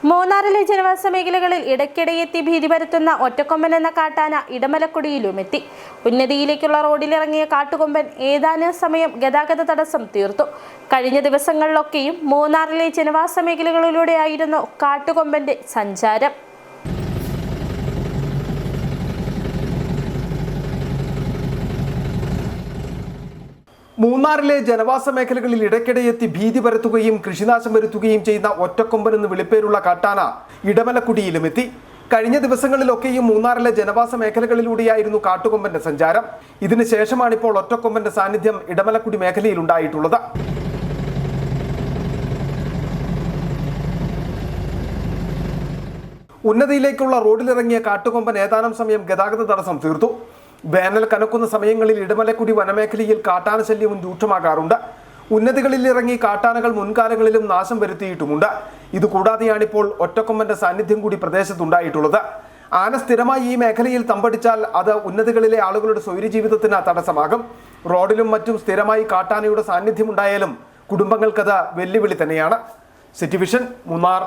മൂന്നാറിലെ ജനവാസ മേഖലകളിൽ ഇടയ്ക്കിടെയെത്തി ഭീതി പരത്തുന്ന ഒറ്റക്കൊമ്പൻ എന്ന കാട്ടാന ഇടമലക്കുടിയിലുമെത്തി. ഉന്നതിയിലേക്കുള്ള റോഡിലിറങ്ങിയ കാട്ടുകൊമ്പൻ ഏതാനും സമയം ഗതാഗത തടസ്സം തീർത്തു. കഴിഞ്ഞ ദിവസങ്ങളിലൊക്കെയും മൂന്നാറിലെ ജനവാസ മേഖലകളിലൂടെയായിരുന്നു കാട്ടുകൊമ്പന്റെ സഞ്ചാരം. മൂന്നാറിലെ ജനവാസ മേഖലകളിൽ ഇടയ്ക്കിടെയെത്തി ഭീതി പരത്തുകയും കൃഷിനാശം വരുത്തുകയും ചെയ്യുന്ന ഒറ്റക്കൊമ്പൻ എന്ന് വിളിപ്പേരുള്ള കാട്ടാന ഇടമലക്കുടിയിലുമെത്തി. കഴിഞ്ഞ ദിവസങ്ങളിലൊക്കെയും മൂന്നാറിലെ ജനവാസ മേഖലകളിലൂടെയായിരുന്നു കാട്ടുകൊമ്പന്റെ സഞ്ചാരം. ഇതിന് ശേഷമാണിപ്പോൾ ഒറ്റക്കൊമ്പന്റെ സാന്നിധ്യം ഇടമലക്കുടി മേഖലയിൽ ഉണ്ടായിട്ടുള്ളത്. ഉന്നതിയിലേക്കുള്ള റോഡിലിറങ്ങിയ കാട്ടുകൊമ്പൻ ഏതാനും സമയം ഗതാഗത തടസ്സം തീർത്തു. വേനൽ കനക്കുന്ന സമയങ്ങളിൽ ഇടമലക്കുടി വനമേഖലയിൽ കാട്ടാന ശല്യവും രൂക്ഷമാകാറുണ്ട്. ഉന്നതികളിൽ ഇറങ്ങി കാട്ടാനകൾ മുൻകാലങ്ങളിലും നാശം വരുത്തിയിട്ടുമുണ്ട്. ഇതുകൂടാതെയാണിപ്പോൾ ഒറ്റക്കൊമ്പന്റെ സാന്നിധ്യം കൂടി പ്രദേശത്തുണ്ടായിട്ടുള്ളത്. ആന സ്ഥിരമായി ഈ മേഖലയിൽ തമ്പടിച്ചാൽ അത് ഉന്നതികളിലെ ആളുകളുടെ സ്വൈര്യജീവിതത്തിന് തടസ്സമാകും. റോഡിലും മറ്റും സ്ഥിരമായി കാട്ടാനയുടെ സാന്നിധ്യം ഉണ്ടായാലും കുടുംബങ്ങൾക്കത് വെല്ലുവിളി തന്നെയാണ്. City vision, Munnar.